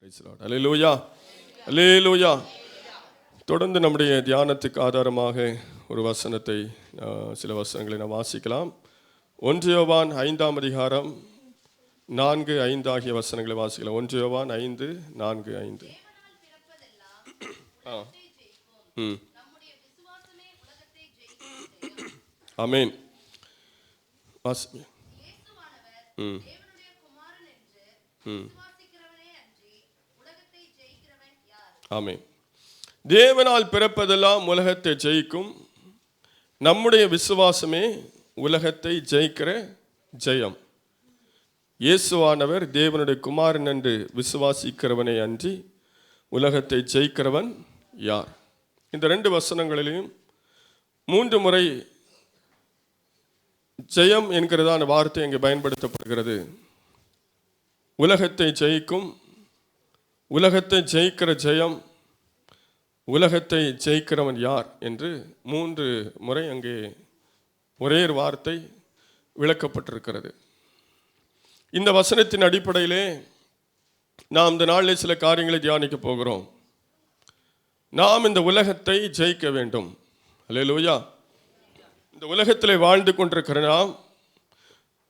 அல்லேலூயா, அல்லேலூயா. தொடர்ந்து நம்முடைய தியானத்துக்கு ஆதாரமாக ஒரு வசனத்தை, சில வசனங்களை நாம் வாசிக்கலாம். 1 யோவான் 5ஆம் அதிகாரம் 4-5 ஆகிய வசனங்களை வாசிக்கலாம். 1 யோவான் 5:4-5. ஆமென். ஆமென். தேவனால் பிறப்பதெல்லாம் உலகத்தை ஜெயிக்கும், நம்முடைய விசுவாசமே உலகத்தை ஜெயிக்கிற ஜெயம். இயேசுவானவர் தேவனுடைய குமாரன் என்று விசுவாசிக்கிறவனே அன்றி உலகத்தை ஜெயிக்கிறவன் யார்? இந்த 2 வசனங்களிலும் 3 முறை ஜெயம் என்கிறதான வார்த்தை இங்கே பயன்படுத்தப்படுகிறது. உலகத்தை ஜெயிக்கும், உலகத்தை ஜெயிக்கிற ஜெயம், உலகத்தை ஜெயிக்கிறவன் யார் என்று 3 முறை அங்கே ஒரே வார்த்தை விளக்கப்பட்டிருக்கிறது. இந்த வசனத்தின் அடிப்படையிலே நாம் இந்த நாளில் சில காரியங்களை தியானிக்க போகிறோம். நாம் இந்த உலகத்தை ஜெயிக்க வேண்டும். அல்லேலூயா. இந்த உலகத்திலே வாழ்ந்து கொண்டிருக்கிற நாம்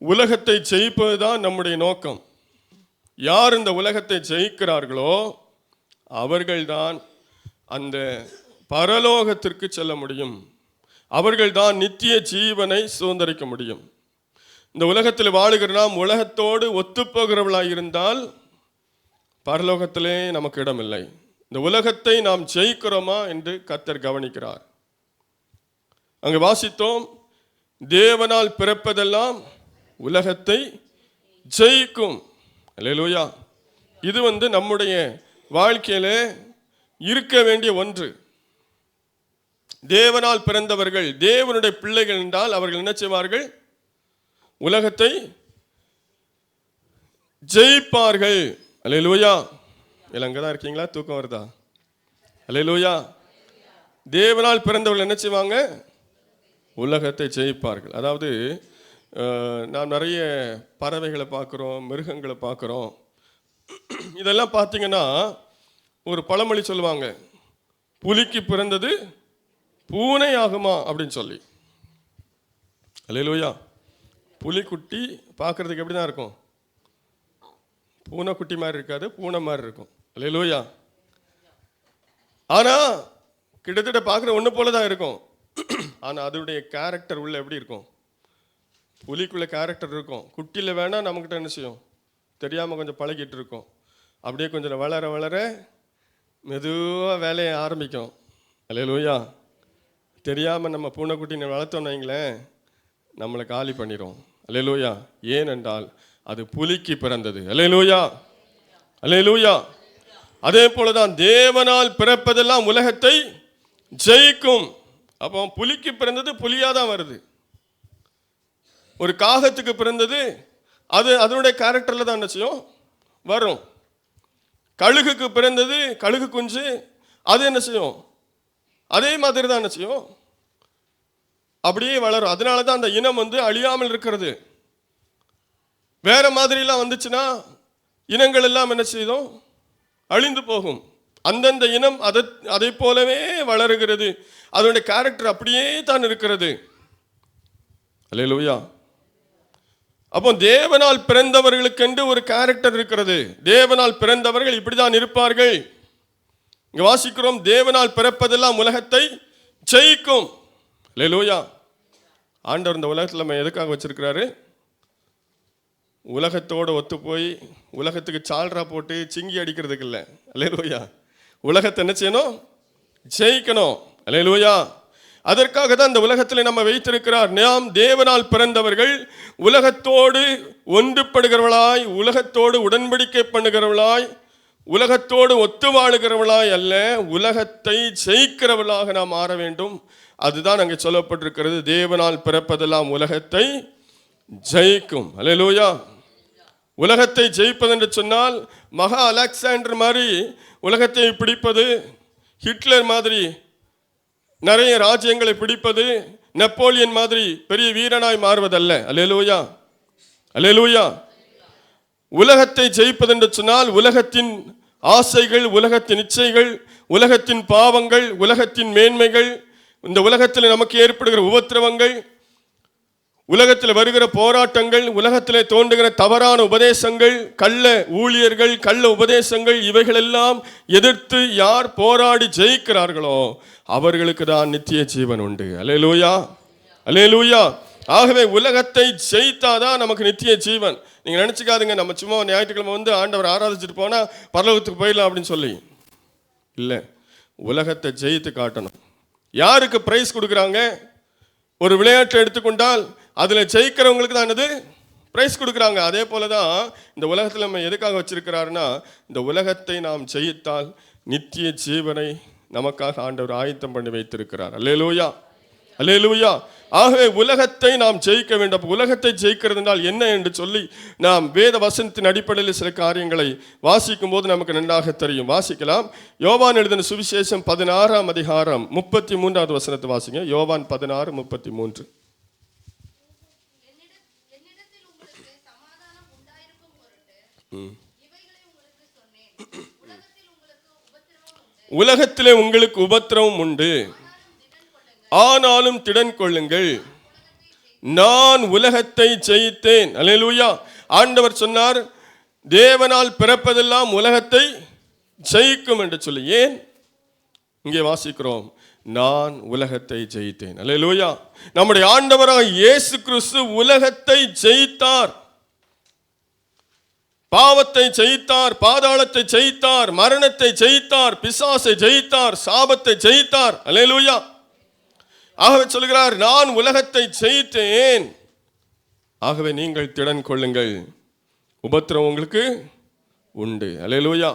உலகத்தை ஜெயிப்பது தான் நம்முடைய நோக்கம். யார் இந்த உலகத்தை ஜெயிக்கிறார்களோ அவர்கள்தான் அந்த பரலோகத்திற்கு செல்ல முடியும். அவர்கள்தான் நித்திய ஜீவனை சுதந்திரிக்க முடியும். இந்த உலகத்தில் வாழுகிற நாம் உலகத்தோடு ஒத்துப்போகிறவர்களாக இருந்தால் பரலோகத்திலே நமக்கு இடமில்லை. இந்த உலகத்தை நாம் ஜெயிக்கிறோமா என்று கர்த்தர் கவனிக்கிறார். அங்கு வாசித்தோம், தேவனால் பிறப்பதெல்லாம் உலகத்தை ஜெயிக்கும். அல்லேலூயா. இது நம்முடைய வாழ்க்கையில இருக்க வேண்டிய ஒன்று. தேவனால் பிறந்தவர்கள், தேவனுடைய பிள்ளைகள் என்றால் அவர்கள் என்ன செய்வார்கள்? உலகத்தை ஜெயிப்பார்கள். அல்லேலூயா. அங்கதான் இருக்கீங்களா? தூக்கம் வருதா? அல்லேலூயா. தேவனால் பிறந்தவர்கள் என்ன செய்வாங்க? உலகத்தை ஜெயிப்பார்கள். அதாவது நாம் நிறைய பறவைகளை பார்க்குறோம், மிருகங்களை பார்க்குறோம். இதெல்லாம் பார்த்தீங்கன்னா ஒரு பழமொழி சொல்லுவாங்க, புலிக்கு பிறந்தது பூனை ஆகுமா அப்படின்னு சொல்லி. அல்லேலூயா. புலிக்குட்டி பார்க்குறதுக்கு எப்படி தான் இருக்கும்? பூனைக்குட்டி மாதிரி இருக்காது, பூனை மாதிரி இருக்கும். அல்லேலூயா. ஆனால் கிட்டத்தட்ட பார்க்குற ஒன்று போல தான் இருக்கும். ஆனால் அதனுடைய கேரக்டர் உள்ள எப்படி இருக்கும்? புலிக்குள்ள கேரக்டர் இருக்கும். குட்டியில் வேணால் நம்மக்கிட்ட என்ன செய்யும்? தெரியாமல் கொஞ்சம் பழகிட்டு இருக்கோம். அப்படியே கொஞ்சம் வளர வளர மெதுவாக வேலையை ஆரம்பிக்கும். அல்லேலூயா. தெரியாமல் நம்ம பூனைக்குட்டினை வளர்த்தோன்னு வைங்களேன், நம்மளை காலி பண்ணிடும். அல்லேலூயா. ஏனென்றால் அது புலிக்கு பிறந்தது. அல்லேலூயா, அல்லேலூயா. அதே போல தான் தேவனால் பிறப்பதெல்லாம் உலகத்தை ஜெயிக்கும். அப்போ புலிக்கு பிறந்தது புலியாக தான் வருது. ஒரு காகத்துக்கு பிறந்தது அது அதனுடைய கேரக்டரில் தான் என்ன செய்யும்? வரும். கழுகுக்கு பிறந்தது கழுகு குஞ்சு, அது என்ன செய்யும்? அதே மாதிரி தான் என்ன செய்யும்? அப்படியே வளரும். அதனால தான் அந்த இனம் அழியாமல் இருக்கிறது. வேற மாதிரிலாம் வந்துச்சுன்னா இனங்கள் எல்லாம் என்ன செய்யும்? அழிந்து போகும். அந்தந்த இனம் அதை போலவே வளருகிறது. அதனுடைய கேரக்டர் அப்படியே தான் இருக்கிறது. அல்லேலூயா. அப்போ தேவனால் பிறந்தவர்களுக்கென்று ஒரு கேரக்டர் இருக்கிறது. தேவனால் பிறந்தவர்கள் இப்படிதான் இருப்பார்கள். இங்க வாசிக்கிறோம், தேவனால் பிறப்பதெல்லாம் உலகத்தை ஜெயிக்கும். அல்லேலூயா. ஆண்டவர் இந்த உலகத்தில் நம்ம எதுக்காக வச்சிருக்கிறாரு? உலகத்தோடு ஒத்து போய் உலகத்துக்கு சால்ரா போட்டு சிங்கி அடிக்கிறதுக்கு இல்லை. அல்லேலூயா. உலகத்தை என்ன செய்யணும்? ஜெயிக்கணும். அல்லேலூயா. அதற்காக தான் இந்த உலகத்தில் நம்ம வைத்திருக்கிறார். நாம் தேவனால் பிறந்தவர்கள் உலகத்தோடு ஒன்றுபடுகிறவளாய், உலகத்தோடு உடன்படிக்கை பண்ணுகிறவளாய், உலகத்தோடு ஒத்து வாழுகிறவளாய் அல்ல, உலகத்தை ஜெயிக்கிறவளாக நாம் மாற வேண்டும். அதுதான் அங்கே சொல்லப்பட்டிருக்கிறது. தேவனால் பிறப்பதெல்லாம் உலகத்தை ஜெயிக்கும். அல்லேலூயா. உலகத்தை ஜெயிப்பது என்று சொன்னால் மகா அலெக்சாண்டர் மாதிரி உலகத்தை பிடிப்பது, ஹிட்லர் மாதிரி நிறைய ராஜ்யங்களை பிடிப்பது, நெப்போலியன் மாதிரி பெரிய வீரனாய் மாறுவதல்ல. அல்லேலூயா, அல்லேலூயா. உலகத்தை ஜெயிப்பது என்று சொன்னால் உலகத்தின் ஆசைகள், உலகத்தின் இச்சைகள், உலகத்தின் பாவங்கள், உலகத்தின் மேன்மைகள், இந்த உலகத்தில் நமக்கு ஏற்படுகிற உபத்திரவங்கள், உலகத்தில் வருகிற போராட்டங்கள், உலகத்திலே தோன்றுகிற தவறான உபதேசங்கள், கள்ள ஊழியர்கள், கள்ள உபதேசங்கள், இவைகளெல்லாம் எதிர்த்து யார் போராடி ஜெயிக்கிறார்களோ அவர்களுக்கு தான் நித்திய ஜீவன் உண்டு. அல்லேலூயா, அல்லேலூயா. ஆகவே உலகத்தை ஜெயித்தாதான் நமக்கு நித்திய ஜீவன். நீங்கள் நினச்சிக்காதுங்க நம்ம சும்மா ஞாயிற்றுக்கிழமை வந்து ஆண்டவர் ஆராதிச்சுட்டு போனால் பரலோகத்துக்கு போயிடலாம் அப்படின்னு சொல்லி இல்லை. உலகத்தை ஜெயித்து காட்டணும். யாருக்கு பிரைஸ் கொடுக்குறாங்க? ஒரு விளையாட்டை எடுத்துக்கொண்டால் அதில் ஜெயிக்கிறவங்களுக்கு தான் என்னது பிரைஸ் கொடுக்குறாங்க. அதே போல தான் இந்த உலகத்தில் நம்ம எதுக்காக வச்சிருக்கிறாருன்னா, இந்த உலகத்தை நாம் ஜெயித்தால் நித்திய ஜீவனை நமக்காக ஆண்டவர் ஆயத்தம் பண்ணி வைத்திருக்கிறார். அல்லேலூயா, அல்லேலூயா. ஆகவே உலகத்தை நாம் ஜெயிக்க வேண்டும். உலகத்தை ஜெயிக்கிறதுனால் என்ன என்று சொல்லி நாம் வேத வசனத்தின் அடிப்படையில் சில காரியங்களை வாசிக்கும் போது நமக்கு நன்றாக தெரியும். வாசிக்கலாம். யோவான் எழுதின சுவிசேஷம் 16ஆம் அதிகாரம் 33வது வசனத்தை வாசிங்க. யோவான் 16:33. உலகத்திலே உங்களுக்கு உபத்திரவம் உண்டு, ஆனாலும் திடன் கொள்ளுங்கள், நான் உலகத்தை ஜெயித்தேன். அல்லேலூயா. ஆண்டவர் சொன்னார், தேவனால் பிறப்பதெல்லாம் உலகத்தை ஜெயிக்கும் என்று சொல்லி. ஏன்? இங்கே வாசிக்கிறோம், நான் உலகத்தை ஜெயித்தேன். அல்லேலூயா. நம்முடைய ஆண்டவராக இயேசு கிறிஸ்து உலகத்தை ஜெயித்தார். பாவத்தை ஜெயித்தார், பாதாளத்தை ஜெயித்தார், மரணத்தை ஜெயித்தார், பிசாசை ஜெயித்தார், சாபத்தை ஜெயித்தார். அல்லேலூயா. ஆகவே சொல்கிறார், நான் உலகத்தை ஜெயித்தேன், ஆகவே நீங்கள் திடன் கொள்ளுங்கள், உபத்திரவம் உங்களுக்கு உண்டு. அல்லேலூயா.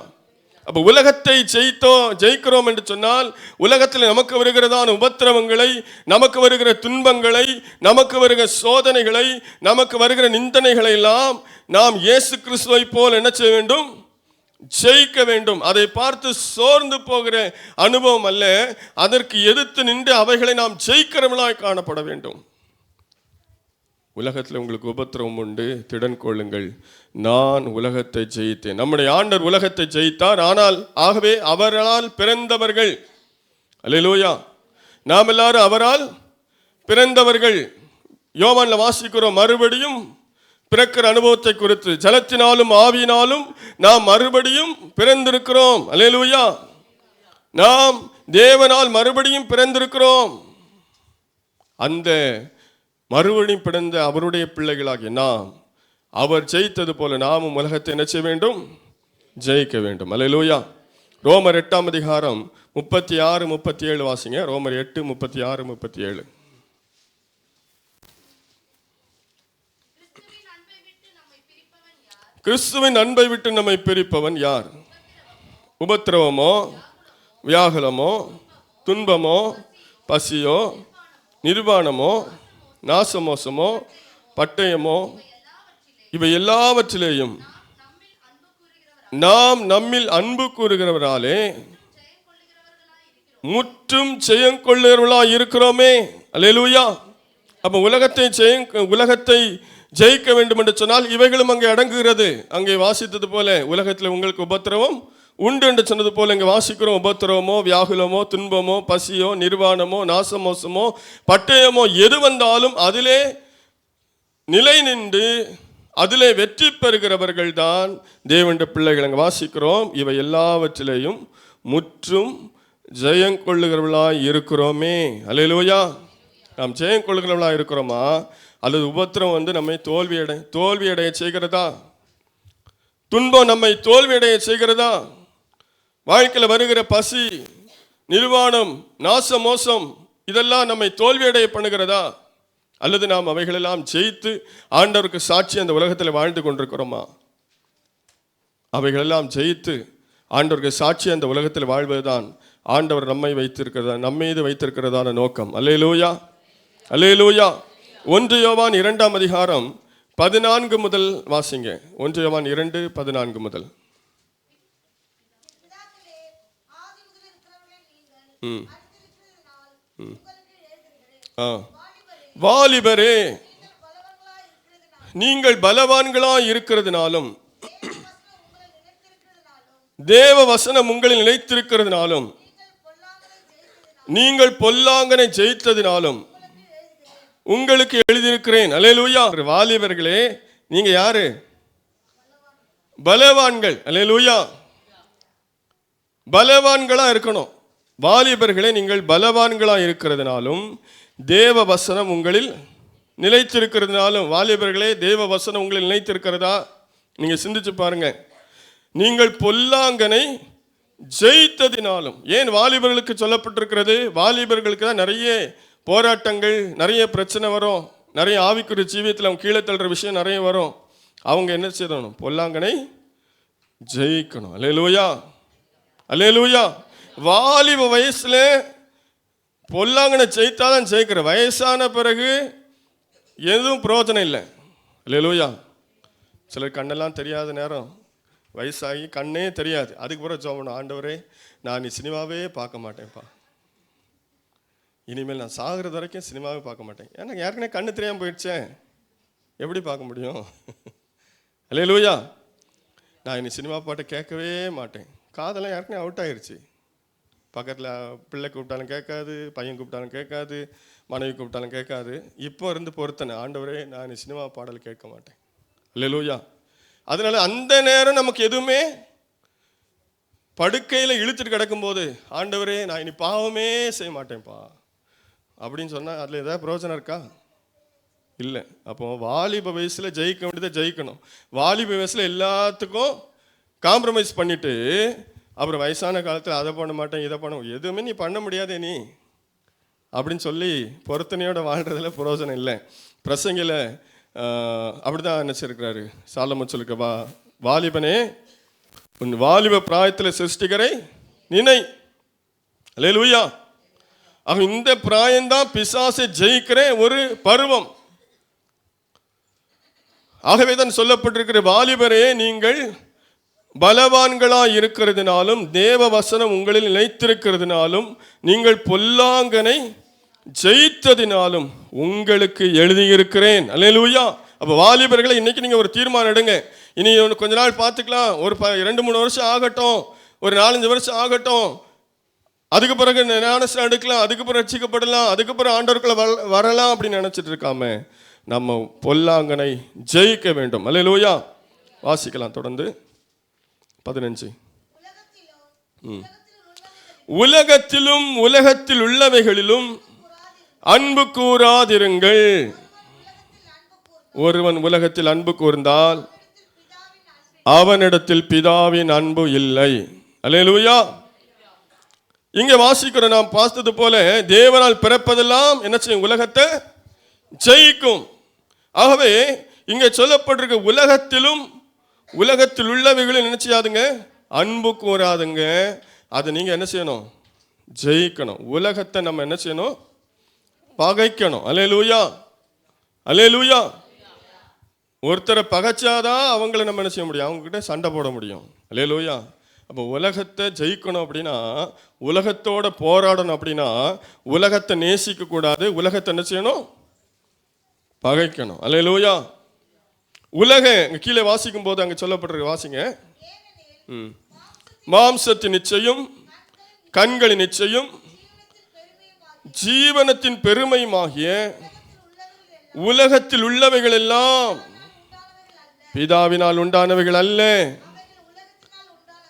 அப்போ உலகத்தை ஜெயிக்கிறோம் என்று சொன்னால், உலகத்தில் நமக்கு வருகிறதான உபத்திரவங்களை, நமக்கு வருகிற துன்பங்களை, நமக்கு வருகிற சோதனைகளை, நமக்கு வருகிற நிந்தனைகளை எல்லாம் நாம் இயேசு கிறிஸ்துவை போல் என்ன செய்ய வேண்டும்? ஜெயிக்க வேண்டும். அதை பார்த்து சோர்ந்து போகிற அனுபவம் அல்ல, அதற்கு எதிர்த்து நின்று அவைகளை நாம் ஜெயிக்கிறவர்களாய் காணப்பட வேண்டும். உலகத்தில் உங்களுக்கு உபத்திரவம் உண்டு, திடன் கொள்ளுங்கள், நான் உலகத்தை ஜெயித்தேன். நம்முடைய ஆண்டவர் உலகத்தை ஜெயித்தார். ஆனால் ஆகவே அவரால் பிறந்தவர்கள், அல்லேலூயா, நாம் எல்லாரும் அவரால் பிறந்தவர்கள். யோவான்ல வாசிக்கிறோம், மறுபடியும் பிறக்கிற அனுபவத்தை குறித்து, ஜலத்தினாலும் ஆவியினாலும் நாம் மறுபடியும் பிறந்திருக்கிறோம். அல்லேலூயா. நாம் தேவனால் மறுபடியும் பிறந்திருக்கிறோம். அந்த மறுபடியும் பிறந்த அவருடைய பிள்ளைகளாகிய நாம், அவர் ஜெயித்தது போல நாமும் உலகத்தை என்ன செய்ய வேண்டும்? ஜெயிக்க வேண்டும். அல்லேலூயா. ரோமர் 8ஆம் அதிகாரம் 36-37 வாசிங்க. ரோமர் 8:36-37. கிறிஸ்துவின் அன்பை விட்டு நம்மை பிரிப்பவன் யார்? உபத்திரவமோ, வியாகுலமோ, துன்பமோ, பசியோ, நிர்வாணமோ, நாசமோசமோ, பட்டயமோ, இவை எல்லாவற்றிலேயும் நாம் நம்மில் அன்பு கூறுகிறவராலே முற்றும் ஜெயங்கொள்ளுகிறவர்களாய் இருக்கிறோமே. அல்லேலூயா. அப்போ உலகத்தை ஜெயிக்க வேண்டும் என்று சொன்னால் இவைகளும் அங்கே அடங்குகிறது. அங்கே வாசித்தது போல உலகத்தில் உங்களுக்கு உபத்திரவம் உண்டு என்று சொன்னது போல இங்கே வாசிக்கிறோம். உபத்திரவமோ, வியாகுலமோ, துன்பமோ, பசியோ, நிர்வாணமோ, நாசமோசமோ, பட்டயமோ எது வந்தாலும் அதிலே நிலை நின்று அதிலே வெற்றி பெறுகிறவர்கள் தான் தேவனுடைய பிள்ளைகள். அங்கே வாசிக்கிறோம், இவை எல்லாவற்றிலேயும் முற்றும் ஜெயங்கொள்ளுகிறவர்களாய் இருக்கிறோமே. அல்லேலூயா. நாம் ஜெயங்கொள்ளுகிறவர்களாக இருக்கிறோமா, அல்லது உபத்திரம் வந்து நம்மை தோல்வியடைய செய்கிறதா? துன்பம் நம்மை தோல்வியடைய செய்கிறதா? வாழ்க்கையில் வருகிற பசி, நிர்வாணம், நாச மோசம் இதெல்லாம் நம்மை தோல்வியடைய பண்ணுகிறதா? அல்லது நாம் அவைகளெல்லாம் ஜெயித்து ஆண்டவருக்கு சாட்சி அந்த உலகத்தில் வாழ்ந்து கொண்டிருக்கிறோமா? அவைகளெல்லாம் ஜெயித்து ஆண்டவருக்கு சாட்சி அந்த உலகத்தில் வாழ்வதுதான் ஆண்டவர் நம்ம மீது வைத்திருக்கிறதான நோக்கம். அல்லேலூயா, அல்லேலூயா. 1 யோவான் 2ஆம் அதிகாரம் 14 முதல் வாசிங்க. 1 யோவான் 2:14 முதல். வாலிபரே, நீங்கள் பலவான்களாய் இருக்கிறதுனாலும் தேவ வசனம் உங்களில் நிலைத்திருக்கிறதுனாலும் நீங்கள் பொல்லாங்கனை ஜெயித்ததினாலும் உங்களுக்கு எழுதியிருக்கிறேன். அல்லேலூயா. வாலிபர்களே, நீங்க யாரு? பலவான்கள். அல்லேலூயா. பலவான்களா இருக்கணும். வாலிபர்களே, நீங்கள் பலவான்களா இருக்கிறதுனாலும் தேவ வசனம் உங்களில் நிலைத்திருக்கிறதுனாலும். வாலிபர்களே, தேவ வசனம் உங்களில் நிலைத்திருக்கிறதா? நீங்க சிந்திச்சு பாருங்க. நீங்கள் பொல்லாங்கனை ஜெயித்ததினாலும். ஏன் வாலிபர்களுக்கு சொல்லப்பட்டிருக்கிறது? வாலிபர்களுக்கு தான் நிறைய போராட்டங்கள், நிறைய பிரச்சனை வரும், நிறைய ஆவிக்குரிய ஜீவியத்தில் அவங்க கீழே தள்ளுற விஷயம் நிறைய வரும். அவங்க என்ன செய்யணும்? பொல்லாங்கனை ஜெயிக்கணும். அல்லேலூயா, அல்லேலூயா. வாலிப வயசுல பொல்லாங்கனை ஜெயித்தாதான் ஜெயிக்கிற. வயசான பிறகு எதுவும் பிரயோஜனம் இல்லை. அல்லேலூயா. சிலர் கண்ணெல்லாம் தெரியாத நேரம், வயசாகி கண்ணே தெரியாது, அதுக்கு பிறகு ஜெபம், ஆண்டவரே நான் நீ சினிமாவே பார்க்க மாட்டேன்ப்பா, இனிமேல் நான் சாகுறது வரைக்கும் சினிமாவே பார்க்க மாட்டேன். ஏன்னா யாருக்குனே கண்ணு தெரியாமல் போயிடுச்சேன், எப்படி பார்க்க முடியும்? அல்லேலூயா. நான் இனி சினிமா பாட்டை கேட்கவே மாட்டேன். காதெல்லாம் யாருக்குனே அவுட் ஆயிடுச்சு. பக்கத்தில் பிள்ளை கூப்பிட்டாலும் கேட்காது, பையன் கூப்பிட்டாலும் கேட்காது, மனைவி கூப்பிட்டாலும் கேட்காது. இப்போ இருந்து பொறுத்தனை, ஆண்டவரே நான் இனி சினிமா பாடல் கேட்க மாட்டேன். அல்லேலூயா. அதனால அந்த நேரம் நமக்கு எதுவுமே, படுக்கையில் இழுத்துட்டு கிடக்கும்போது ஆண்டவரே நான் இனி பாவமே செய்ய மாட்டேன்ப்பா அப்படின்னு சொன்னால் அதில் ஏதாவது பிரயோஜனம் இருக்கா? இல்லை. அப்போ வாலிப வயசில் ஜெயிக்க வேண்டியதை ஜெயிக்கணும். வாலிப வயசில் எல்லாத்துக்கும் காம்ப்ரமைஸ் பண்ணிட்டு அப்புறம் வயசான காலத்தில் அதை பண்ண மாட்டேன், இதை பண்ண, எதுவுமே நீ பண்ண முடியாதே நீ அப்படின்னு சொல்லி பொருத்தனையோட வாழ்கிறதுல பிரயோஜனம் இல்லை. பிரசங்கில அப்படிதான் நினச்சிருக்கிறாரு சாலமோன் சொல்லிருக்க, வாலிபனே உன் வாலிப பிராயத்தில் சிருஷ்டிகரை நினை. அல்லேலூயா. அவன் இந்த பிராயம்தான் பிசாசை ஜெயிக்கிற ஒரு பருவம். ஆகவே தான் சொல்லப்பட்டிருக்கிற, வாலிபரே நீங்கள் பலவான்களாய் இருக்கிறதுனாலும் தேவ வசனம் உங்களில் நிலைத்திருக்கிறதுனாலும் நீங்கள் பொல்லாங்கனை ஜெயித்ததினாலும் உங்களுக்கு எழுதியிருக்கிறேன். அல்லேலூயா. அப்போ வாலிபர்களை இன்னைக்கு நீங்கள் ஒரு தீர்மானம் எடுங்க. இனி கொஞ்ச நாள் பார்த்துக்கலாம், ஒரு 2-3 வருஷம் ஆகட்டும், ஒரு 4-5 வருஷம் ஆகட்டும், அதுக்கு பிறகு ஞானஸ்நானம் எடுக்கலாம், அதுக்கு பிறகு ரட்சிக்கப்படலாம், அதுக்கு பிறகு ஆண்டவருக்குள்ள வரலாம் அப்படின்னு நினைச்சிட்டு இருக்காம நம்ம பொல்லாங்கனை ஜெயிக்க வேண்டும். அல்லேலூயா. வாசிக்கலாம் தொடர்ந்து 15. உலகத்திலும் உலகத்தில் உள்ளவைகளிலும் அன்பு கூறாதிருங்கள். ஒருவன் உலகத்தில் அன்பு கூர்ந்தால் அவனிடத்தில் பிதாவின் அன்பு இல்லை. அல்லேலூயா. இங்க வாசிக்கிறோம், நாம் பார்த்தது போல தேவனால் பிறப்பதெல்லாம் என்ன செய்யும்? உலகத்தை ஜெயிக்கும். ஆகவே இங்க சொல்லப்பட்டிருக்க உலகத்திலும் உலகத்தில் உள்ளவைகளும் என்ன செய்யாதுங்க? அன்பு கூறாதுங்க. அதை நீங்க என்ன செய்யணும்? ஜெயிக்கணும். உலகத்தை நம்ம என்ன செய்யணும்? பகைக்கணும். அல்லேலூயா, அல்லேலூயா. ஒருத்தரை பகைச்சாதான் அவங்கள நம்ம என்ன செய்ய முடியும்? அவங்ககிட்ட சண்டை போட முடியும். அல்லேலூயா. அப்போ உலகத்தை ஜெயிக்கணும் அப்படின்னா, உலகத்தோட போராடணும் அப்படின்னா, உலகத்தை நேசிக்க கூடாது, உலகத்தை என்ன செய்யணும்? பகைக்கணும். அல்லேலூயா. உலக கீழே வாசிக்கும் போது அங்கே சொல்லப்பட்டிருக்க, வாசிங்க. மாம்சத்தின் நிச்சயம், கண்களின் நிச்சயம், ஜீவனத்தின் பெருமையுமாகிய உலகத்தில் உள்ளவைகள் எல்லாம் பிதாவினால் உண்டானவைகள் அல்ல,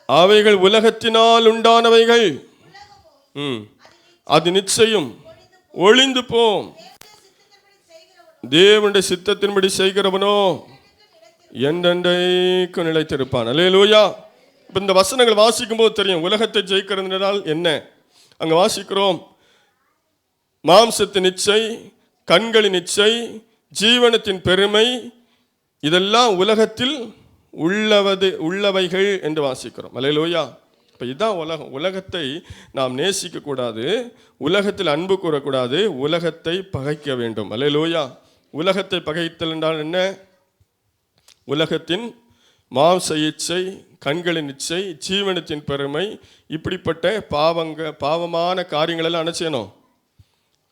அவைகள் உலகத்தினால் உண்டானவைகள். அது நிச்சயம் ஒளிந்து போம். தேவனுடைய சித்தத்தின்படி செய்கிறவனோ என்றென்றைக்கு நிலைத்திருப்பான். அல்லேலூயா. இப்போ இந்த வசனங்கள் வாசிக்கும் போது தெரியும் உலகத்தை ஜெயிக்கிறதுனால் என்ன. அங்கே வாசிக்கிறோம், மாம்சத்தின் இச்சை, கண்களின் இச்சை, ஜீவனத்தின் பெருமை, இதெல்லாம் உலகத்தில் உள்ளவைகள் என்று வாசிக்கிறோம். அல்லேலூயா. இப்போ இதுதான் உலகம். உலகத்தை நாம் நேசிக்க கூடாது, உலகத்தில் அன்பு கூறக்கூடாது, உலகத்தை பகைக்க வேண்டும். அல்லேலூயா. உலகத்தை பகைத்தல் என்றால் என்ன? உலகத்தின் மாம்ச இச்சை, கண்களின் இச்சை, ஜீவனத்தின் பெருமை, இப்படிப்பட்ட பாவமான காரியங்களெல்லாம் என்ன செய்யணும்?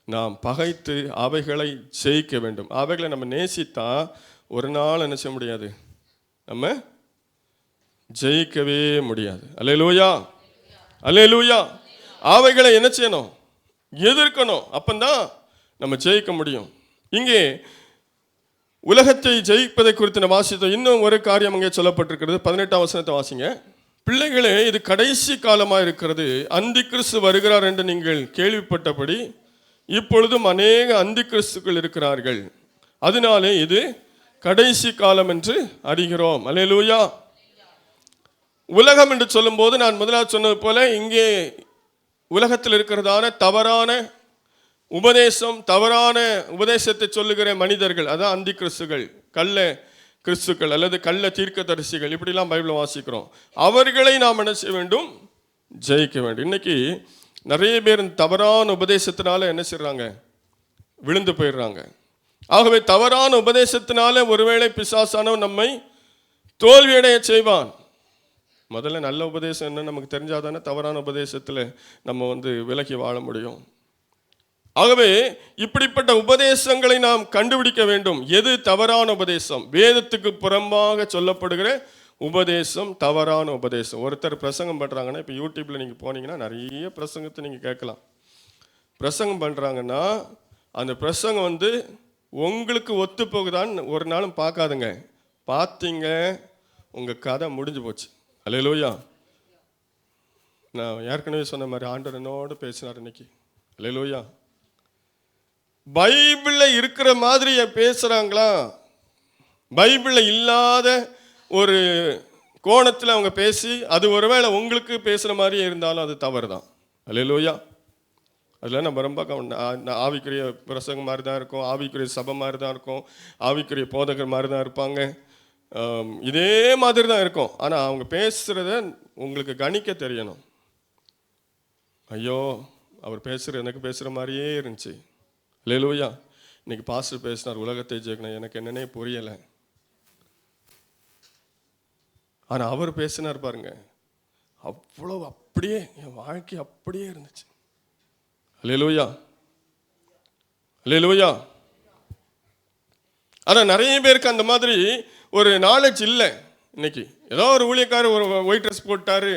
நாம் பகைத்து அவைகளை ஜெயிக்க வேண்டும். அவைகளை நம்ம நேசித்தா ஒரு நாள் என்ன செய்ய முடியாது? நம்ம ஜெயிக்கவே முடியாது. அல்லேலூயா, அல்லேலூயா. அவைகளை என்ன செய்யணும்? எதிர்க்கணும். அப்பந்தான் நம்ம ஜெயிக்க முடியும். இங்கே உலகத்தை ஜெயிப்பதை குறித்து நான் வாசித்தோம். இன்னும் ஒரு காரியம் அங்கே சொல்லப்பட்டிருக்கிறது. 18ஆம் வசனத்தை வாசிங்க. பிள்ளைகளே, இது கடைசி காலமாக இருக்கிறது. அந்தி கிறிஸ்து வருகிறார் என்று நீங்கள் கேள்விப்பட்டபடி இப்பொழுதும் அநேக அந்தி கிறிஸ்துக்கள் இருக்கிறார்கள். அதனாலே இது கடைசி காலம் என்று அறிகிறோம். அல்லேலூயா. உலகம் என்று சொல்லும்போது நான் முதலாவது சொன்னது போல இங்கே உலகத்தில் இருக்கிறதான தவறான உபதேசம், தவறான உபதேசத்தை சொல்லுகிற மனிதர்கள், அதான் அந்தி கிறிஸ்துகள், கள்ள கிறிஸ்துக்கள் அல்லது கள்ள தீர்க்கதரிசிகள், இப்படிலாம் பைபிளை வாசிக்கிறோம். அவர்களை நாம் என்ன செய்ய வேண்டும்? ஜெயிக்க வேண்டும். இன்னைக்கு நிறைய பேர் தவறான உபதேசத்தினால என்ன செய்றாங்க? விழுந்து போயிடுறாங்க. ஆகவே தவறான உபதேசத்தினால ஒருவேளை பிசாசானவன் நம்மை தோல்வியடைய செய்வான். முதல்ல நல்ல உபதேசம் என்ன நமக்கு தெரிஞ்சாதானே தவறான உபதேசத்தில் நம்ம விலகி வாழ முடியும். ஆகவே இப்படிப்பட்ட உபதேசங்களை நாம் கண்டுபிடிக்க வேண்டும். எது தவறான உபதேசம்? வேதத்துக்கு புறம்பாக சொல்லப்படுகிற உபதேசம் தவறான உபதேசம். ஒருத்தர் பிரசங்கம் பண்ணுறாங்கன்னா, இப்போ யூடியூப்பில் நீங்கள் போனீங்கன்னா நிறைய பிரசங்கத்தை நீங்கள் கேட்கலாம். பிரசங்கம் பண்ணுறாங்கன்னா அந்த பிரசங்கம் உங்களுக்கு ஒத்து போகுதான்னு ஒரு நாளும் பார்க்காதுங்க. பார்த்தீங்க, உங்கள் கதை முடிஞ்சு போச்சு. அல்லேலூயா. நான் ஏற்கனவே சொன்ன மாதிரி ஆண்டவர் என்னோடு பேசினார் இன்னைக்கு. அல்லேலூயா. பைபிளில் இருக்கிற மாதிரி பேசுகிறாங்களா? பைபிளில் இல்லாத ஒரு கோணத்தில் அவங்க பேசி அது ஒருவேளை உங்களுக்கு பேசுகிற மாதிரியே இருந்தாலும் அது தவறு தான். அல்லேலூயா. அதில் நம்ம ரொம்ப ஆவிக்குரிய பிரசங்கம் மாதிரி தான் இருக்கும், ஆவிக்குரிய சபை மாதிரி தான் இருக்கும், ஆவிக்குரிய போதகர் மாதிரி தான் இருப்பாங்க, இதே மாதிரி தான் இருக்கும். ஆனால் அவங்க பேசுகிறத உங்களுக்கு கணிக்க தெரியணும். ஐயோ, அவர் பேசுகிற எனக்கு பேசுகிற மாதிரியே இருந்துச்சு. அல்லேலூயா. இன்னைக்கு பாஸ்டர் பேசினார் உலகத்தை ஜெயிக்கணும், எனக்கு என்னன்னே புரியலை. ஆனால் அவர் பேசினார் பாருங்க, அவ்வளோ அப்படியே என் வாழ்க்கை அப்படியே இருந்துச்சு. அல்லேலூயா, அல்லேலூயா. ஆனால் நிறைய பேருக்கு அந்த மாதிரி ஒரு நாலேஜ் இல்லை. இன்னைக்கு ஏதோ ஒரு ஊழியக்காரர் ஒரு ஒயிட் ட்ரெஸ் போட்டாரு,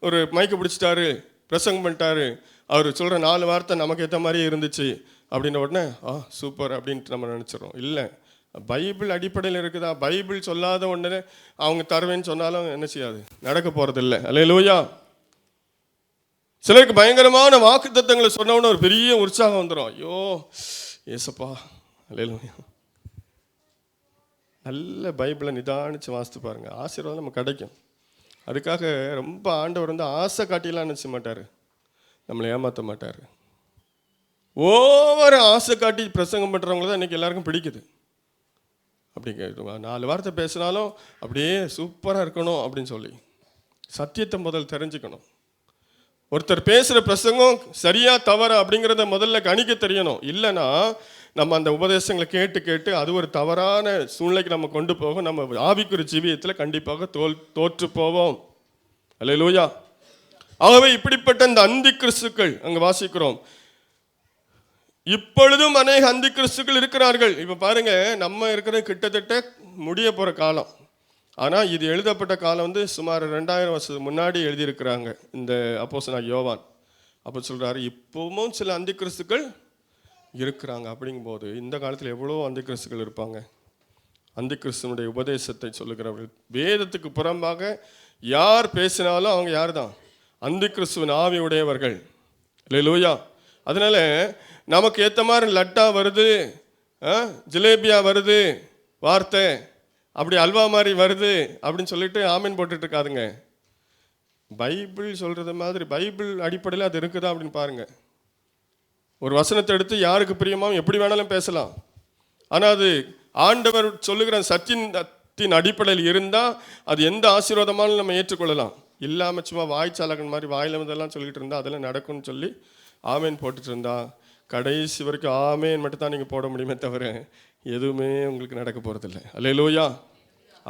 ஒரு மைக்கு பிடிச்சிட்டாரு, பிரசங்கம் பண்ணிட்டாரு, அவர் சொல்கிற 4 வார்த்தை நமக்கு ஏற்ற மாதிரியே இருந்துச்சு அப்படின்ன உடனே சூப்பர் அப்படின்ட்டு நம்ம நினச்சிடறோம். இல்லை, பைபிள் அடிப்படையில் இருக்குதா? பைபிள் சொல்லாத உடனே அவங்க தருவேன்னு சொன்னாலும் என்ன செய்யாது, நடக்க போகிறதில்லை. அல்லேலூயா. சிலருக்கு பயங்கரமான வாக்குத்தத்தங்களை சொன்னவொன்னே ஒரு பெரிய உற்சாகம் வந்துடும். ஐயோ ஏசப்பா, அல்லேலூயா. நல்ல பைபிளை நிதானித்து வாசித்து பாருங்கள், ஆசீர்வாதம் நமக்கு கிடைக்கும். அதுக்காக ரொம்ப ஆண்டவர் ஆசை காட்டிலாம் நினச்ச மாட்டார், நம்மளை ஏமாற்ற மாட்டார். ஓவர ஆசை காட்டி பிரசங்கம் பண்ணுறவங்கள தான் இன்றைக்கி எல்லாருக்கும் பிடிக்குது. அப்படி 4 வார்த்தை பேசினாலும் அப்படியே சூப்பராக இருக்கணும் அப்படின்னு சொல்லி சத்தியத்தை முதல் தெரிஞ்சுக்கணும். ஒருத்தர் பேசுகிற பிரசங்கம் சரியா தவறா அப்படிங்கிறத முதல்ல கணிக்க தெரியணும். இல்லைன்னா நம்ம அந்த உபதேசங்களை கேட்டு கேட்டு அது ஒரு தவறான சூழ்நிலைக்கு நம்ம கொண்டு போகும். நம்ம ஆவிக்குரிய ஜீவியத்தில் கண்டிப்பாக தோற்று போவோம். அல்லேலூயா. ஆகவே இப்படிப்பட்ட இந்த அந்தி கிறிஸ்துக்கள் அங்கே வாசிக்கிறோம், இப்பொழுதும் அநேக அந்தி கிறிஸ்துக்கள் இருக்கிறார்கள். இப்போ பாருங்க, நம்ம இருக்கிற கிட்டத்தட்ட முடிய போகிற காலம். ஆனால் இது எழுதப்பட்ட காலம் சுமார் 2000 வருஷத்துக்கு முன்னாடி எழுதியிருக்கிறாங்க இந்த அப்போஸ்தலனாகிய யோவான். அப்போ சொல்கிறாரு, இப்போவும் சில அந்தி கிறிஸ்துக்கள் இருக்கிறாங்க. அப்படிங்கும்போது இந்த காலத்தில் எவ்வளோ அந்தி கிறிஸ்துக்கள் இருப்பாங்க. அந்தி கிறிஸ்துவனுடைய உபதேசத்தை சொல்லுகிறவர்கள், வேதத்துக்கு புறம்பாக யார் பேசினாலும் அவங்க யார் தான்? அந்தி கிறிஸ்துவின் ஆவி உடையவர்கள். அல்லேலூயா. அதனால நமக்கு ஏற்ற மாதிரி லட்டா வருது, ஜிலேபியா வருது, வார்த்தை அப்படி அல்வா மாதிரி வருது அப்படின்னு சொல்லிட்டு ஆமீன் போட்டுட்டு இருக்காதுங்க. பைபிள் சொல்கிறது மாதிரி பைபிள் அடிப்படையில் அது இருக்குதா அப்படின்னு பாருங்கள். ஒரு வசனத்தை எடுத்து யாருக்கு பிரியமாவும் எப்படி வேணாலும் பேசலாம். ஆனால் அது ஆண்டவர் சொல்லுகிற சத்தியத்தின் அடிப்படையில் இருந்தால் அது எந்த ஆசீர்வாதமானாலும் நம்ம ஏற்றுக்கொள்ளலாம். இல்லாமல் சும்மா வாய்ச்சாலகன் மாதிரி வாயில் வந்தெல்லாம் சொல்லிட்டு இருந்தால் அதெல்லாம் நடக்கும்னு சொல்லி ஆமேன் போட்டுட்டு இருந்தா கடைசி வரைக்கும் ஆமேன் மட்டும் தான் நீங்கள் போட முடியுமே தவிர எதுவுமே உங்களுக்கு நடக்க போகிறதில்லை. அல்லேலூயா.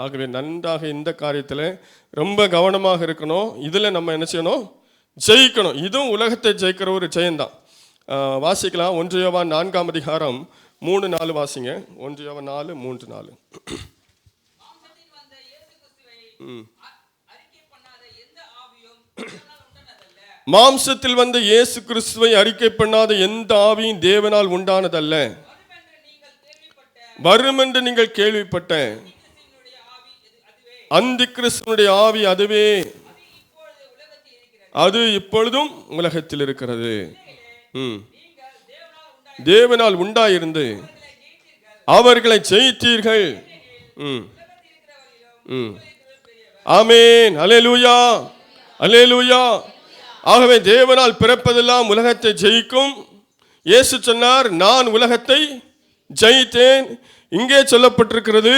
ஆகவே நன்றாக இந்த காரியத்தில் ரொம்ப கவனமாக இருக்கணும். இதில் நம்ம என்ன செய்யணும்? ஜெயிக்கணும். இதுவும் உலகத்தை ஜெயிக்கிற ஒரு ஜெயந்தான். வாசிக்கலாம். 1 யோவான் 4ஆம் அதிகாரம் 3-4 வாசிங்க. 1 யோவான் 4:3-4. மாம்சத்தில் வந்த இயேசு கிறிஸ்துவை அறிக்கை பண்ணாத எந்த ஆவியும் தேவனால் உண்டானதல்ல. வரும் என்று நீங்கள் கேள்விப்பட்ட அந்தி கிறிஸ்துவனுடைய ஆவி அதுவே, அது இப்பொழுதும் உலகத்தில் இருக்கிறது. தேவனால் உண்டாயிருந்து அவர்களை ஜெயித்தீர்கள். ஆமென், அல்லேலூயா, அல்லேலூயா. ஆகவே தேவனால் பிறப்பதெல்லாம் உலகத்தை ஜெயிக்கும். இயேசு சொன்னார், நான் உலகத்தை ஜெயித்தேன். இங்கே சொல்லப்பட்டிருக்கிறது,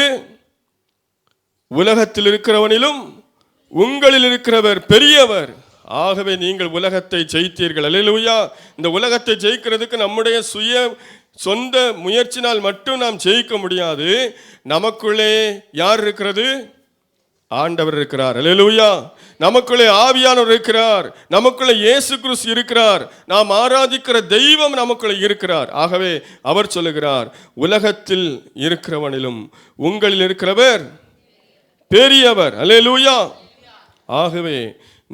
உலகத்தில் இருக்கிறவனிலும் உங்களில் இருக்கிறவர் பெரியவர். ஆகவே நீங்கள் உலகத்தை ஜெயித்தீர்கள். அல்லேலூயா. இந்த உலகத்தை ஜெயிக்கிறதுக்கு நம்முடைய சொந்த முயற்சினால் மட்டும் நாம் ஜெயிக்க முடியாது. நமக்குள்ளே யார் இருக்கிறது? ஆண்டவர் இருக்கிறார். அல்லேலூயா. நமக்குள்ளே ஆவியானவர் இருக்கிறார். நமக்குள்ளே இயேசு கிறிஸ்து இருக்கிறார். நாம் ஆராதிக்கிற தெய்வம் நமக்குள்ளே இருக்கிறார். ஆகவே அவர் சொல்லுகிறார், உலகத்தில் இருக்கிறவனிலும் உங்களில் இருக்கிறவர் பெரியவர். அல்லேலூயா. ஆகவே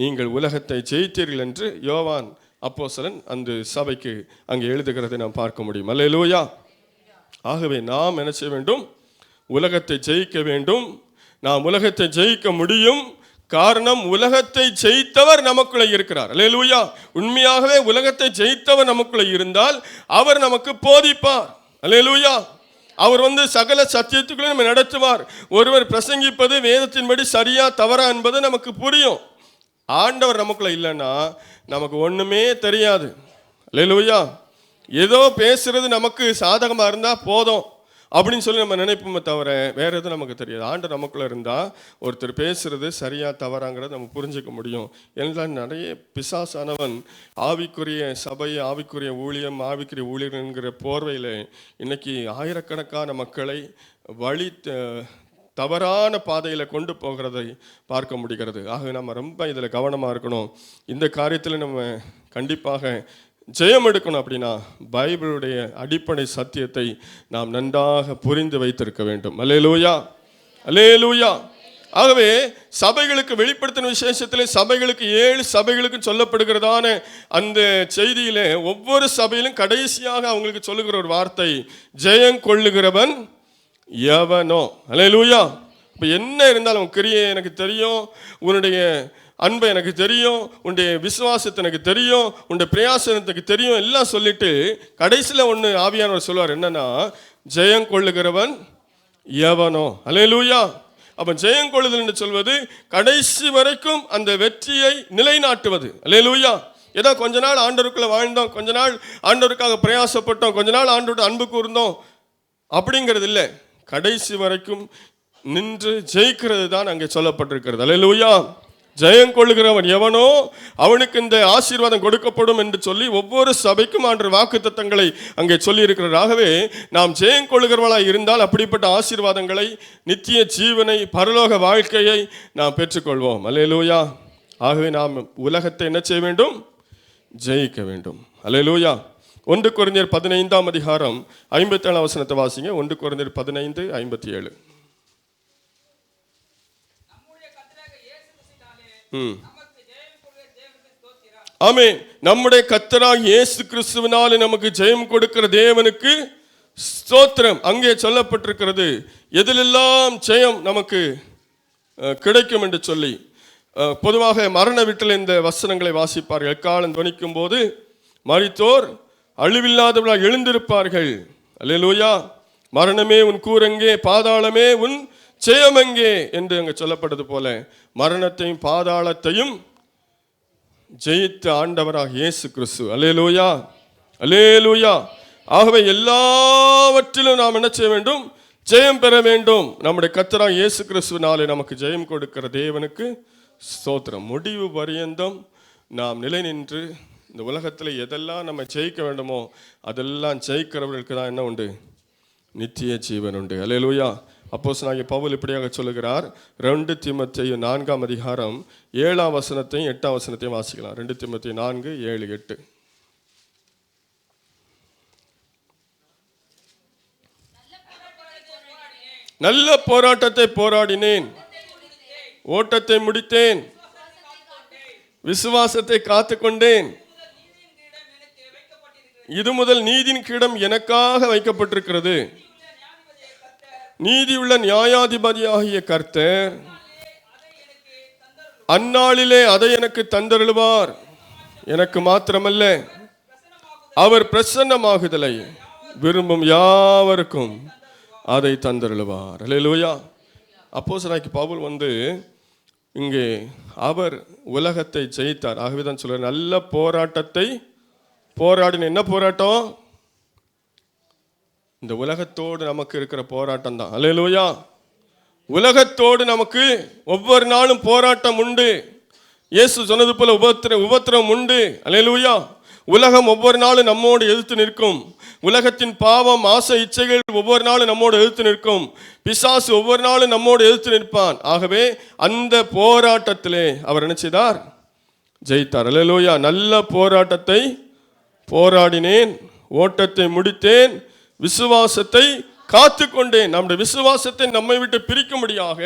நீங்கள் உலகத்தை ஜெயித்தீர்கள் என்று யோவான் அப்போஸ்தலன் அந்த சபைக்கு அங்கே எழுதுகிறதை நாம் பார்க்க முடியும். அல்லேலூயா. ஆகவே நாம் என்ன செய்ய வேண்டும்? உலகத்தை ஜெயிக்க வேண்டும். நாம் உலகத்தை ஜெயிக்க முடியும். காரணம், உலகத்தை ஜெயித்தவர் நமக்குள்ளே இருக்கிறார். அல்லேலூயா. உண்மையாகவே உலகத்தை ஜெயித்தவர் நமக்குள்ளே இருந்தால் அவர் நமக்கு போதிப்பார். அல்லேலூயா. அவர் சகல சத்தியத்துக்குள்ளே நம்ம நடத்துவார். ஒருவர் பிரசங்கிப்பது வேதத்தின்படி சரியா தவறா என்பது நமக்கு புரியும். ஆண்டவர் நமக்குள்ள இல்லைன்னா நமக்கு ஒண்ணுமே தெரியாது. அல்லேலூயா. ஏதோ பேசுறது நமக்கு சாதகமா இருந்தா போதும் அப்படின்னு சொல்லி நம்ம நினைப்போமே தவிர வேற எதுவும் நமக்கு தெரியாது. ஆண்டவர் நமக்குள்ள இருந்தா ஒருத்தர் பேசுறது சரியா தவறாங்கிறத நம்ம புரிஞ்சுக்க முடியும். எல்லாம் நிறைய பிசாசானவன் ஆவிக்குரிய சபை, ஆவிக்குரிய ஊழியம், ஆவிக்குரிய ஊழியர் என்கிற போர்வையில் இன்னைக்கு ஆயிரக்கணக்கான மக்களை வழி தவறான பாதையில் கொண்டு போகிறதை பார்க்க முடிகிறது. ஆக நம்ம ரொம்ப இதில் கவனமாக இருக்கணும். இந்த காரியத்தில் நம்ம கண்டிப்பாக ஜெயம் எடுக்கணும். அப்படின்னா பைபிளுடைய அடிப்படை சத்தியத்தை நாம் நன்றாக புரிந்து வைத்திருக்க வேண்டும். அல்லேலூயா, அல்லேலூயா. ஆகவே சபைகளுக்கு வெளிப்படுத்தின விசேஷத்திலே சபைகளுக்கு 7 சபைகளுக்கு சொல்லப்படுகிறதான அந்த செய்தியிலே ஒவ்வொரு சபையிலும் கடைசியாக அவங்களுக்கு சொல்லுகிற ஒரு வார்த்தை, ஜெயம் கொள்ளுகிறவன் எவனோ. அல்லேலூயா. இப்போ என்ன இருந்தாலும் கிரியை எனக்கு தெரியும், உன்னுடைய அன்பை எனக்கு தெரியும், உன்னுடைய விசுவாசத்தை எனக்கு தெரியும், உன்னுடைய பிரயாசனத்துக்கு தெரியும், எல்லாம் சொல்லிட்டு கடைசியில் ஒன்று ஆவியானவர் சொல்வார், என்னன்னா ஜெயம் கொள்ளுகிறவன் எவனோ. அல்லேலூயா. அப்போ ஜெயம் கொள்ளுதல் என்று சொல்வது கடைசி வரைக்கும் அந்த வெற்றியை நிலைநாட்டுவது. அல்லேலூயா. ஏதோ கொஞ்ச நாள் ஆண்டவருக்குள்ள வாழ்ந்தோம், கொஞ்ச நாள் ஆண்டவருக்காக பிரயாசப்பட்டோம், கொஞ்ச நாள் ஆண்டவரோட அன்பு கூர்ந்தோம் அப்படிங்கிறது இல்லை. கடைசி வரைக்கும் நின்று ஜெயிக்கிறது தான் அங்கே சொல்லப்பட்டிருக்கிறது. அல்லேலூயா. ஜெயம் கொள்ளுகிறவன் எவனோ அவனுக்கு இந்த ஆசீர்வாதம் கொடுக்கப்படும் என்று சொல்லி ஒவ்வொரு சபைக்கும் ஆண்டவர் வாக்குத்தத்தங்களை அங்கே சொல்லி இருக்கிறார். ஆகவே நாம் ஜெயம் கொள்ளுகிறவர்களாக இருந்தால் அப்படிப்பட்ட ஆசீர்வாதங்களை, நித்திய ஜீவனை, பரலோக வாழ்க்கையை நாம் பெற்றுக்கொள்வோம். அல்லேலூயா. ஆகவே நாம் உலகத்தை என்ன செய்ய வேண்டும்? ஜெயிக்க வேண்டும். அல்லேலூயா. 1 கொரிந்தியர் 15ஆம் அதிகாரம் 57ஆம் வசனத்தை வாசிங்க. 1 கொரிந்தியர் 15:57. ஆமென். நம்முடைய கர்த்தராகிய இயேசு கிறிஸ்துவினாலே நமக்கு ஜெயம் கொடுக்கிற தேவனுக்கு ஸ்தோத்திரம். அங்கே சொல்லப்பட்டிருக்கிறது எதிலெல்லாம் ஜெயம் நமக்கு கிடைக்கும் என்று சொல்லி. பொதுவாக மரண வீட்டில் இந்த வசனங்களை வாசிப்பார்கள். எக்காலம் துணிக்கும் போது மரித்தோர் அழிவில்லாதவர்களாக எழுந்திருப்பார்கள். அல்லேலூயா. மரணமே உன் கூரெங்கே, பாதாளமே உன் ஜெயமெங்கே என்று அங்கே சொல்லப்பட்டது போல மரணத்தையும் பாதாளத்தையும் ஜெயித்த ஆண்டவராக இயேசு கிறிஸ்து. அல்லேலூயா, அல்லேலூயா. ஆகவே எல்லாவற்றிலும் நாம் என்ன செய்ய வேண்டும்? ஜெயம் பெற வேண்டும். நம்முடைய கர்த்தராகிய இயேசு கிறிஸ்துவினாலே நமக்கு ஜெயம் கொடுக்கிற தேவனுக்கு ஸ்தோத்திரம். முடிவு பரியந்தம் நாம் நிலை நின்று இந்த உலகத்தில் எதெல்லாம் நம்ம ஜெயிக்க வேண்டுமோ அதெல்லாம் ஜெயிக்கிறவர்களுக்கு தான் என்ன உண்டு? நித்திய ஜீவன் உண்டு. அல்லேலூயா. அப்போஸ்தலனாகிய பவுல் இப்படியாக சொல்லுகிறார். 2 தீமோத்தேயு 4ஆம் அதிகாரம் 7ஆம் வசனத்தையும் 8ஆம் வசனத்தையும் வாசிக்கலாம். 2 தீமோத்தேயு 4, 7, 8. நல்ல போராட்டத்தை போராடினேன், ஓட்டத்தை முடித்தேன், விசுவாசத்தை காத்து கொண்டேன். இது முதல் நீதியின் கிரீடம் எனக்காக வைக்கப்பட்டிருக்கிறது. நீதியுள்ள நியாயாதிபதியாகிய கர்த்தர் அந்நாளிலே அதை எனக்கு தந்தருளுவார். எனக்கு மாத்திரமல்ல, அவர் பிரசன்னமாகுதலை விரும்பும் யாவருக்கும் அதை தந்தருளுவார். அல்லேலூயா. அப்போஸ்தலனாகிய பவுல் இங்கே அவர் உலகத்தை ஜெயித்தார். ஆகவேதான் சொல்றார், நல்ல போராட்டத்தை போராடின. என்ன போராட்டம்? இந்த உலகத்தோடு நமக்கு இருக்கிற போராட்டம் தான். அல்லேலூயா. உலகத்தோடு நமக்கு ஒவ்வொரு நாளும் போராட்டம் உண்டு. இயேசு சொன்னது போல உபத்திரம் உண்டு. அல்லேலூயா. உலகம் ஒவ்வொரு நாளும் நம்மோடு எதிர்த்து நிற்கும். உலகத்தின் பாவம், ஆசை, இச்சைகள் ஒவ்வொரு நாளும் நம்மோடு எதிர்த்து நிற்கும். பிசாசு ஒவ்வொரு நாளும் நம்மோடு எதிர்த்து நிற்பான். ஆகவே அந்த போராட்டத்திலே அவர் என்ன செய்தார்? ஜெயித்தார். அல்லேலூயா. நல்ல போராட்டத்தை போராடினேன், ஓட்டத்தை முடித்தேன், விசுவாசத்தை காத்து கொண்டேன். நம்முடைய விசுவாசத்தை நம்மை விட்டு பிரிக்கும்படியாக,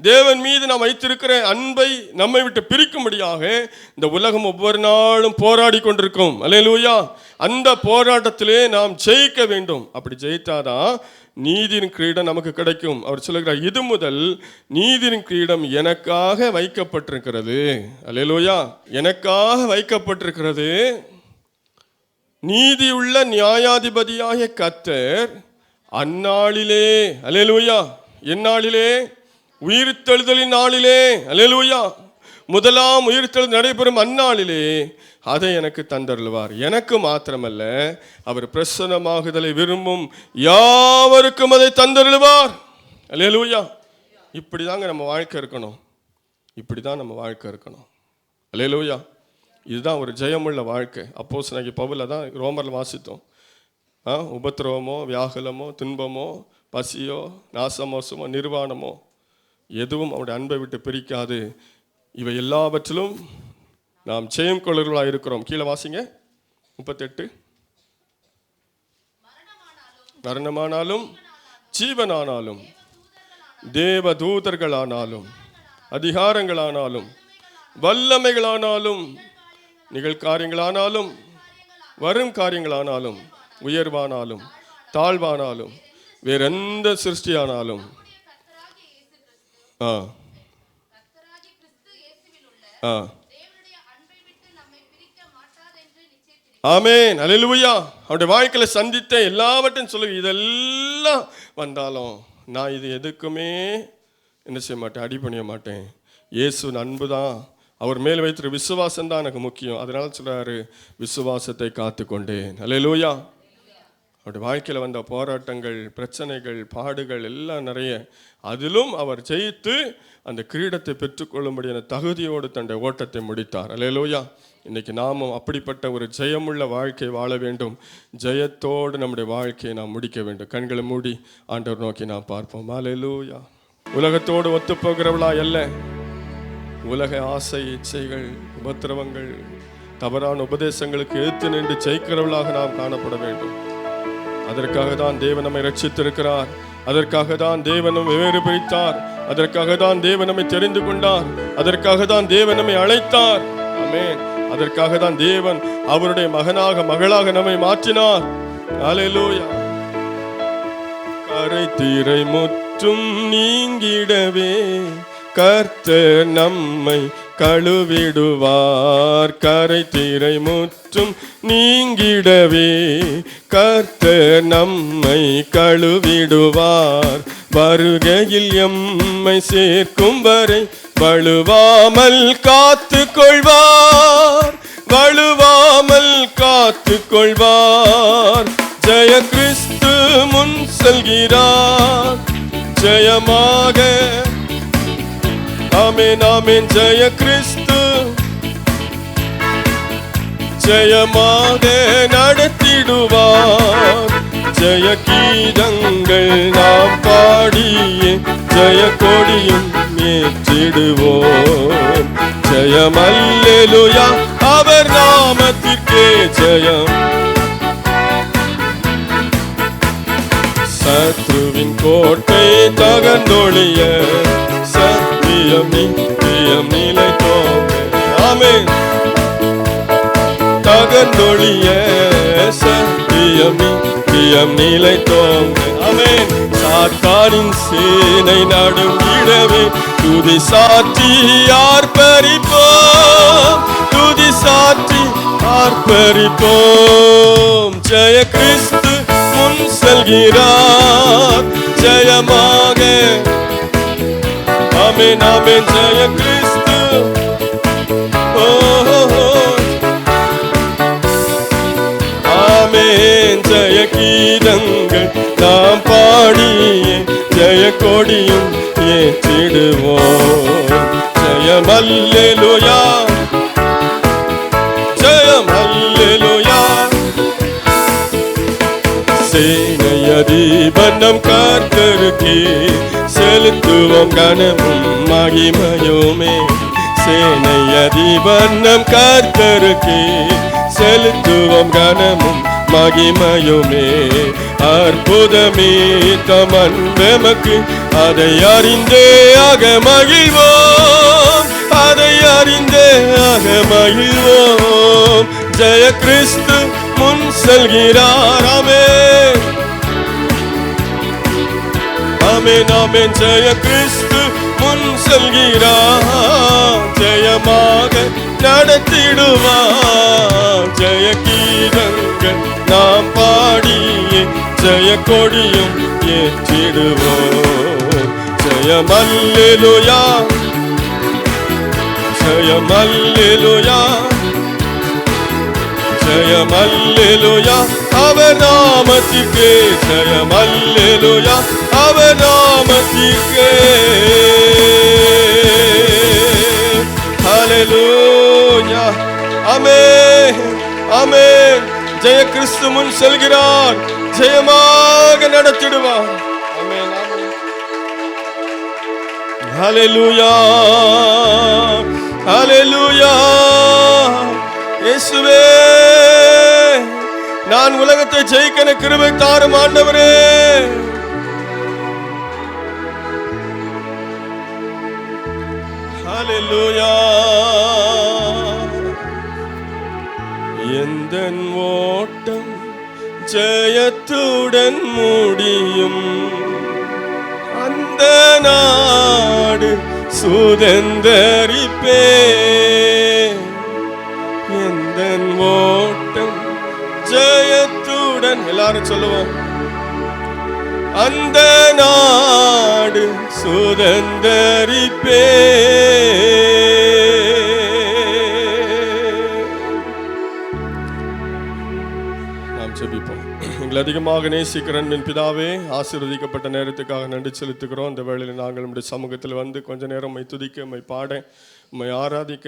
தேவன் மீது நாம் வைத்திருக்கிற அன்பை நம்மை விட்டு பிரிக்கும்படியாக இந்த உலகம் ஒவ்வொரு நாளும் போராடி கொண்டிருக்கும். அல்லேலூயா. அந்த போராட்டத்திலே நாம் ஜெயிக்க வேண்டும். அப்படி ஜெயித்தாதான் நீதியின் கிரீடம் நமக்கு கிடைக்கும். அவர் சொல்லுகிறார், இது முதல் நீதியின் கிரீடம் எனக்காக வைக்கப்பட்டிருக்கிறது. அல்லேலூயா. எனக்காக வைக்கப்பட்டிருக்கிறது. நீதியுள்ள நியாயாதிபதியாகிய கர்த்தர் அந்நாளிலே, அல்லேலூயா, எந்நாளிலே? உயிர்த்தெழுதலின் நாளிலே. அல்லேலூயா. முதலாம் உயிர்த்தெழுதல் நடைபெறும் அந்நாளிலே அதை எனக்கு தந்தருளுவார். எனக்கு மாத்திரமல்ல, அவர் பிரசன்னமாகுதலை விரும்பும் யாவருக்கும் அதை தந்தருளுவார். அல்லேலூயா. இப்படிதாங்க நம்ம வாழ்க்கை இருக்கணும். இப்படிதான் நம்ம வாழ்க்கை இருக்கணும். அல்லேலூயா. இதுதான் ஒரு ஜெயமுள்ள வாழ்க்கை. அப்போஸ்தலனாகிய பவுல் தான் ரோமரில் வாசித்தோம். உபத்திரவமோ, வியாகுலமோ, துன்பமோ, பசியோ, நாசமோசமோ, நிர்வாணமோ எதுவும் அவருடைய அன்பை விட்டு பிரிக்காது. இவை எல்லாவற்றிலும் நாம் ஜெயம் கொள்ளர்களாக இருக்கிறோம். கீழே வாசிங்க 38. மரணமானாலும் ஜீவனானாலும் தேவ தூதர்களானாலும் அதிகாரங்களானாலும் வல்லமைகளானாலும் நிகழ்காரியங்களானாலும் வரும் காரியங்களானாலும் உயர்வானாலும் தாழ்வானாலும் வேறெந்த சிருஷ்டியானாலும் ஆமென். அல்லேலூயா. அவருடைய வாழ்க்கையில சந்தித்த எல்லாவற்றையும் சொல்லு. இதெல்லாம் வந்தாலும் நான் இது எதுக்குமே என்ன செய்ய மாட்டேன், அடிபணிய மாட்டேன். இயேசுவின் அன்பு தான், அவர் மேல் வைத்திருக்கிற விசுவாசம் தான் எனக்கு முக்கியம். அதனால சொல்றாரு, விசுவாசத்தை காத்து கொண்டேன். அல்லேலூயா. அவருடைய வாழ்க்கையில் வந்த போராட்டங்கள், பிரச்சனைகள், பாடுகள் எல்லாம் நிறைய. அதிலும் அவர் ஜெயித்து அந்த கிரீடத்தை பெற்றுக்கொள்ளும்படியான தகுதியோடு தன்னுடைய ஓட்டத்தை முடித்தார். அல்லேலூயா. இன்னைக்கு நாமும் அப்படிப்பட்ட ஒரு ஜெயமுள்ள வாழ்க்கை வாழ வேண்டும். ஜெயத்தோடு நம்முடைய வாழ்க்கையை நாம் முடிக்க வேண்டும். கண்களை மூடி ஆண்டவர் நோக்கி நாம் பார்ப்போம். அல்லேலூயா. உலகத்தோடு ஒத்து போகிறவளா அல்ல. உலக ஆசை, இச்சைகள், உபத்திரவங்கள், தவறான உபதேசங்களுக்கு எதிர்த்து நின்று ஜெயிக்கிறவளாக நாம் காணப்பட வேண்டும். அதற்காக தான் தேவன் நம்மை ரட்சித்திருக்கிறார். அதற்காக தான் தேவன் நம்மை வேறு பிரித்தார். அதற்காக தான் தேவன் நம்மை தெரிந்து கொண்டார். அதற்காக தான் தேவன் நம்மை அழைத்தார். ஆமென். அதற்காக தான் தேவன் அவருடைய மகனாக, மகளாக நம்மை மாற்றினார். அல்லேலூயா. கரை தீரை முற்றும் நீங்கிடவே கர்த்தர் நம்மை கழுவிடுவார். கரை தீரை முற்றும் நீங்கிடவே கர்த்தர் நம்மை கழுவிடுவார். வருகையில் எம்மை சேர்க்கும் வரை வழுவாமல் காத்து கொள்வார். வழுவாமல் காத்து கொள்வார். ஜெய கிறிஸ்து முன் செல்கிறார் ஜெயமாக. ஆமென், ஆமென். ஜெய கிறிஸ்து ஜெயமாக நடத்திடுவார். ஜெய கீதங்கள் நாம் பாடியே ஜெய கொடியும் ஏற்றிடுவோம். ஜெயம் அல்லேலூயா. அவர் நாமத்திற்கே ஜெயம். சத்ருவின் கோட்டை தகர்ந்தொழிய சத்தியம் நித்தியம் நிலைத்தோமே. ஆமென். அகந்தொழிய சத்தியம் நித்தியம் நிலைத்தோங்க. ஆமென். சாத்தானின் சேனை நடுங்கிடவே துதி சாற்றி ஆர்ப்பரிப்போம், துதி சாற்றி ஆர்ப்பரிப்போம். ஜெய கிறிஸ்து முன் செல்கிறார் ஜெயமாக. ஆமென் ஆமென். ஜெய கிறிஸ்து. ஆமென். ஜெய கீதங்கள் நாம் பாடியே ஜெய கொடியும் ஏற்றிடுவோம். ஜெயம் அல்லேலூயா, ஜெயம் அல்லேலூயா. சேனையதிபன் நம் கர்த்தருக்கே செலுத்துவோம் கனமும் மகிமையுமே. சேனையதிபன் நம் கர்த்தருக்கே செலுத்துவோம் கனமும் மகிமையுமே. அற்புதமே தமக்கு அதை அறிந்தே ஆக மகிழ்வோம், அதை அறிந்தே ஆக மகிழ்வோம். ஜெய கிறிஸ்து முன் செல்கிறார். ஆமென் ஆமென் ஆமென். ஜெய கிறிஸ்து முன் செல்கிறார் ஜெயமாக நடத்திடுவார். ஜெய கீதங்கள் நாம் பாடியே ஜெய கொடியும் ஏற்றிடுவோம். ஜெயம் அல்லேலூயா, ஜெயம் அல்லேலூயா, ஜெயம் அல்லேலூயா. அவர் நாமத்திற்கே ஜெயம் அல்லேலூயா, அவர் நாமத்திற்கே. ஹல்லேலூயா. ஆமென் ஆமென். ஜெய கிறிஸ்து முன் செல்கிறார் ஜெயமாக நடத்திடுவார். ஆமென் ஆமென். ஹல்லேலூயா ஹல்லேலூயா. இயேசுவே, நான் உலகத்தை ஜெயிக்க கிருபை தாரும் ஆண்டவரே. ஹல்லேலூயா. எந்தன் ஓட்டம் ஜெயத்துடன் முடியும், அந்த நாடு சுதந்தரிப்பே. எந்தன் ஓட்டம் ஜெயத்துடன், எல்லாரும் சொல்லுவோம், அந்த நாடு சுதந்தரிப்பே. நாம் ஜெபிப்போம். எங்களை அதிகமாக நேசிக்கிறன் என் பிதாவே, ஆசீர்வதிக்கப்பட்ட நேரத்துக்காக நன்றி செலுத்துகிறோம். இந்த வேளையில் நாங்கள் நம்முடைய சமூகத்தில் வந்து கொஞ்ச நேரம் உம்மை துதிக்க, உம்மை பாட, உம்மை ஆராதிக்க